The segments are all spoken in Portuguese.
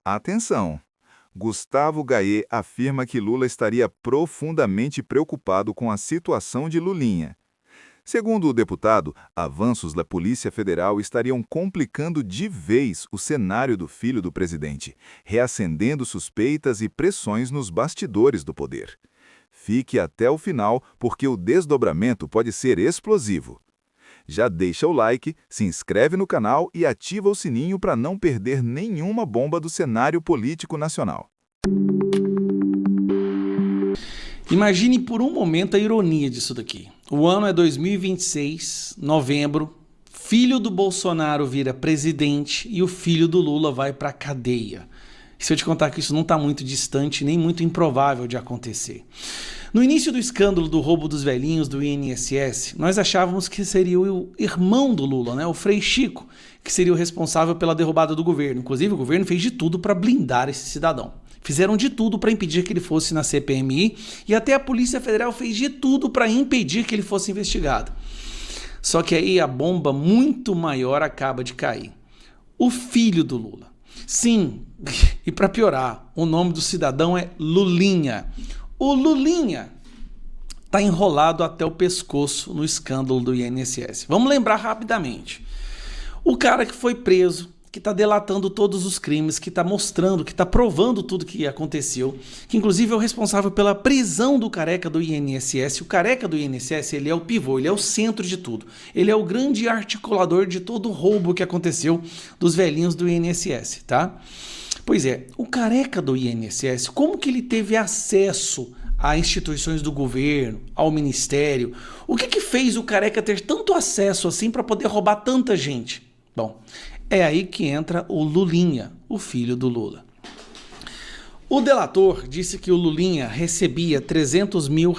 Atenção! Gustavo Gaye afirma que Lula estaria profundamente preocupado com a situação de Lulinha. Segundo o deputado, avanços da Polícia Federal estariam complicando de vez o cenário do filho do presidente, reacendendo suspeitas e pressões nos bastidores do poder. Fique até o final, porque o desdobramento pode ser explosivo. Já deixa o like, se inscreve no canal e ativa o sininho para não perder nenhuma bomba do cenário político nacional. Imagine por um momento a ironia disso daqui. O ano é 2026, novembro, filho do Bolsonaro vira presidente e o filho do Lula vai para a cadeia. E se eu te contar que isso não está muito distante, nem muito improvável de acontecer. No início do escândalo do roubo dos velhinhos do INSS, nós achávamos que seria o irmão do Lula, né, o Frei Chico, que seria o responsável pela derrubada do governo. Inclusive, o governo fez de tudo para blindar esse cidadão. Fizeram de tudo para impedir que ele fosse na CPMI e até a Polícia Federal fez de tudo para impedir que ele fosse investigado. Só que aí a bomba muito maior acaba de cair. O filho do Lula. Sim, e para piorar, o nome do cidadão é Lulinha. O Lulinha está enrolado até o pescoço no escândalo do INSS. Vamos lembrar rapidamente. O cara que foi preso, que está delatando todos os crimes, que está mostrando, que está provando tudo que aconteceu, que inclusive é o responsável pela prisão do careca do INSS. O careca do INSS, ele é o pivô, ele é o centro de tudo. Ele é o grande articulador de todo o roubo que aconteceu dos velhinhos do INSS, tá? Pois é, o careca do INSS, como que ele teve acesso a instituições do governo, ao ministério? O que fez o careca ter tanto acesso assim para poder roubar tanta gente? Bom, é aí que entra o Lulinha, o filho do Lula. O delator disse que o Lulinha recebia R$300 mil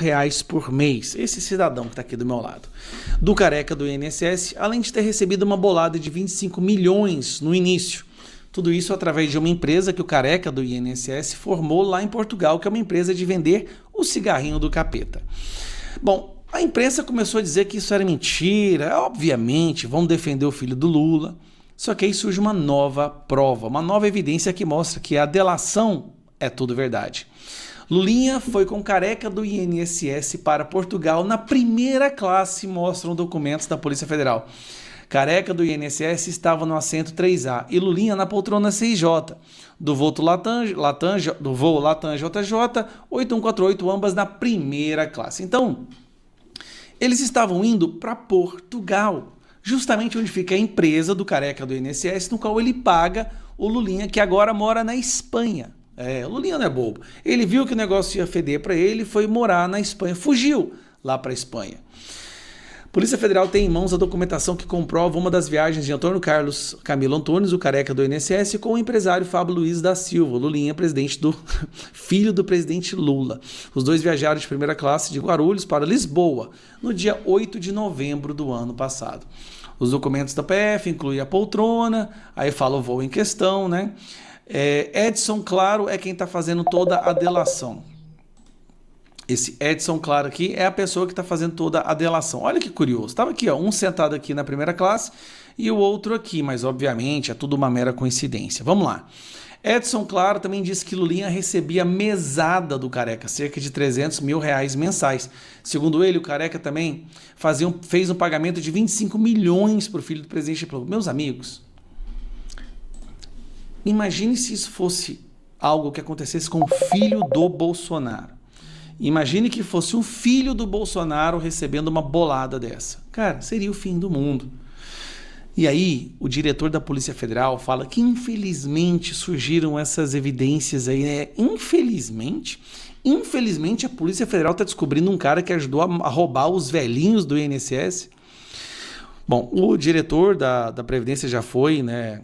por mês, esse cidadão que está aqui do meu lado, do careca do INSS, além de ter recebido uma bolada de 25 milhões no início. Tudo isso através de uma empresa que o careca do INSS formou lá em Portugal, que é uma empresa de vender o cigarrinho do capeta. Bom, a imprensa começou a dizer que isso era mentira, obviamente, vão defender o filho do Lula. Só que aí surge uma nova prova, uma nova evidência que mostra que a delação é tudo verdade. Lulinha foi com careca do INSS para Portugal na primeira classe, mostram documentos da Polícia Federal. Careca do INSS estava no assento 3A e Lulinha na poltrona 6J, do voo Latam JJ 8148, ambas na primeira classe. Então, eles estavam indo para Portugal, justamente onde fica a empresa do careca do INSS, no qual ele paga o Lulinha, que agora mora na Espanha. O Lulinha não é bobo. Ele viu que o negócio ia feder para ele e foi morar na Espanha, fugiu lá para a Espanha. Polícia Federal tem em mãos a documentação que comprova uma das viagens de Antônio Carlos Camilo Antunes, o careca do INSS, com o empresário Fábio Luiz da Silva, Lulinha, filho do presidente Lula. Os dois viajaram de primeira classe de Guarulhos para Lisboa, no dia 8 de novembro do ano passado. Os documentos da PF incluem a poltrona, aí fala o voo em questão, né? Edson Claro é quem está fazendo toda a delação. Esse Edson Claro aqui é a pessoa que está fazendo toda a delação. Olha que curioso. Estava aqui, ó, um sentado aqui na primeira classe e o outro aqui, mas obviamente é tudo uma mera coincidência. Vamos lá. Edson Claro também disse que Lulinha recebia mesada do careca, cerca de R$300 mil mensais. Segundo ele, o careca também fez um pagamento de 25 milhões para o filho do presidente. Meus amigos, imagine se isso fosse algo que acontecesse com o filho do Bolsonaro. Imagine que fosse um filho do Bolsonaro recebendo uma bolada dessa. Cara, seria o fim do mundo. E aí, o diretor da Polícia Federal fala que infelizmente surgiram essas evidências aí, né? Infelizmente, a Polícia Federal está descobrindo um cara que ajudou a roubar os velhinhos do INSS. Bom, o diretor da Previdência já foi, né,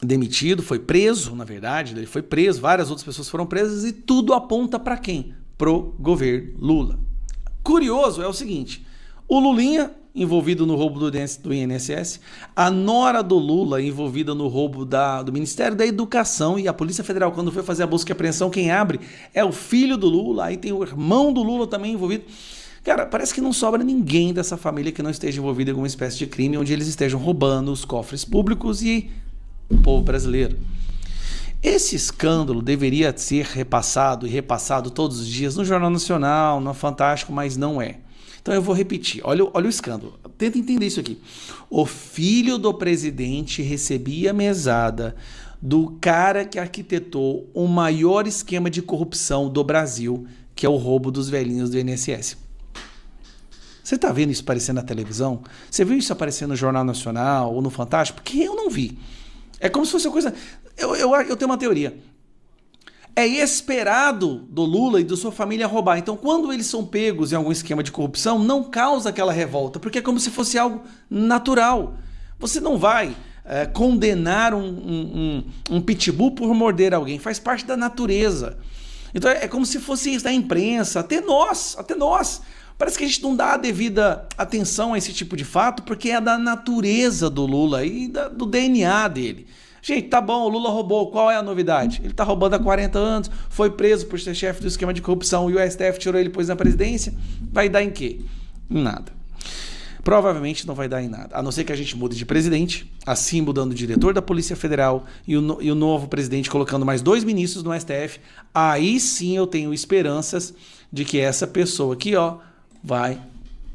demitido, foi preso, na verdade, ele foi preso, várias outras pessoas foram presas e tudo aponta para quem? Pro governo Lula. Curioso é o seguinte, o Lulinha envolvido no roubo do INSS, a nora do Lula envolvida no roubo do Ministério da Educação, e a Polícia Federal, quando foi fazer a busca e apreensão, quem abre é o filho do Lula, aí tem o irmão do Lula também envolvido. Cara, parece que não sobra ninguém dessa família que não esteja envolvido em alguma espécie de crime onde eles estejam roubando os cofres públicos e o povo brasileiro. Esse escândalo deveria ser repassado e repassado todos os dias no Jornal Nacional, no Fantástico, mas não é. Então eu vou repetir, olha o escândalo, tenta entender isso aqui. O filho do presidente recebia mesada do cara que arquitetou o maior esquema de corrupção do Brasil, que é o roubo dos velhinhos do INSS. Você está vendo isso aparecer na televisão? Você viu isso aparecer no Jornal Nacional ou no Fantástico? Porque eu não vi. É como se fosse uma coisa... Eu tenho uma teoria. É esperado do Lula e da sua família roubar. Então, quando eles são pegos em algum esquema de corrupção, não causa aquela revolta, porque é como se fosse algo natural. Você não vai condenar um pitbull por morder alguém. Faz parte da natureza. Então, é como se fosse isso da imprensa. Até nós. Parece que a gente não dá a devida atenção a esse tipo de fato, porque é da natureza do Lula e do DNA dele. Gente, tá bom, o Lula roubou, qual é a novidade? Ele tá roubando há 40 anos, foi preso por ser chefe do esquema de corrupção e o STF tirou ele e pôs na presidência. Vai dar em quê? Em nada. Provavelmente não vai dar em nada, a não ser que a gente mude de presidente, assim mudando o diretor da Polícia Federal e o novo presidente colocando mais 2 ministros no STF. Aí sim eu tenho esperanças de que essa pessoa aqui, vai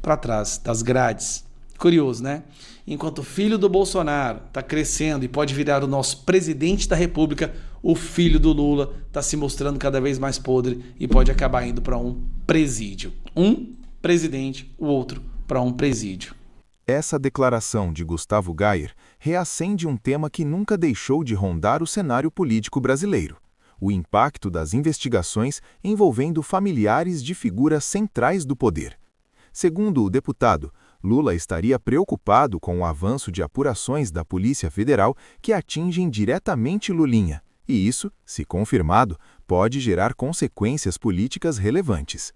para trás das grades. Curioso, né? Enquanto o filho do Bolsonaro está crescendo e pode virar o nosso presidente da República, o filho do Lula está se mostrando cada vez mais podre e pode acabar indo para um presídio. Um presidente, o outro para um presídio. Essa declaração de Gustavo Gayer reacende um tema que nunca deixou de rondar o cenário político brasileiro: o impacto das investigações envolvendo familiares de figuras centrais do poder. Segundo o deputado, Lula estaria preocupado com o avanço de apurações da Polícia Federal que atingem diretamente Lulinha, e isso, se confirmado, pode gerar consequências políticas relevantes.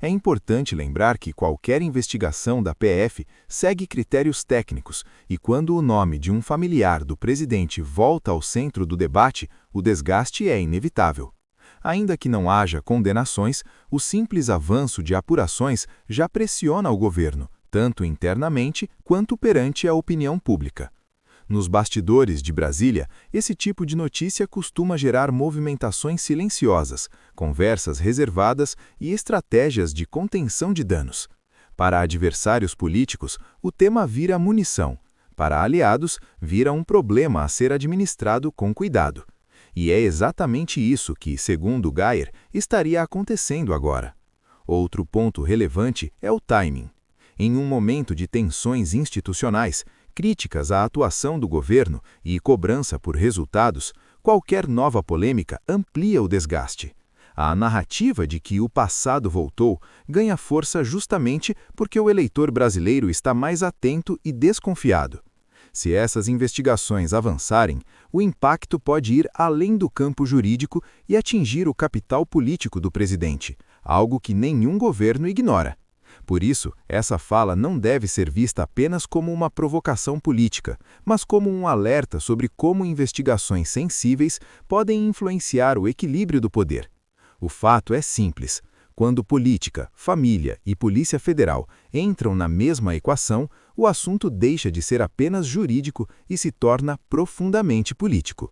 É importante lembrar que qualquer investigação da PF segue critérios técnicos e quando o nome de um familiar do presidente volta ao centro do debate, o desgaste é inevitável. Ainda que não haja condenações, o simples avanço de apurações já pressiona o governo, tanto internamente quanto perante a opinião pública. Nos bastidores de Brasília, esse tipo de notícia costuma gerar movimentações silenciosas, conversas reservadas e estratégias de contenção de danos. Para adversários políticos, o tema vira munição. Para aliados, vira um problema a ser administrado com cuidado. E é exatamente isso que, segundo Gayer, estaria acontecendo agora. Outro ponto relevante é o timing. Em um momento de tensões institucionais, críticas à atuação do governo e cobrança por resultados, qualquer nova polêmica amplia o desgaste. A narrativa de que o passado voltou ganha força justamente porque o eleitor brasileiro está mais atento e desconfiado. Se essas investigações avançarem, o impacto pode ir além do campo jurídico e atingir o capital político do presidente, algo que nenhum governo ignora. Por isso, essa fala não deve ser vista apenas como uma provocação política, mas como um alerta sobre como investigações sensíveis podem influenciar o equilíbrio do poder. O fato é simples. Quando política, família e Polícia Federal entram na mesma equação, o assunto deixa de ser apenas jurídico e se torna profundamente político.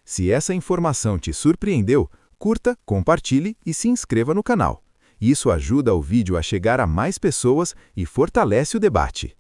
Se essa informação te surpreendeu, curta, compartilhe e se inscreva no canal. Isso ajuda o vídeo a chegar a mais pessoas e fortalece o debate.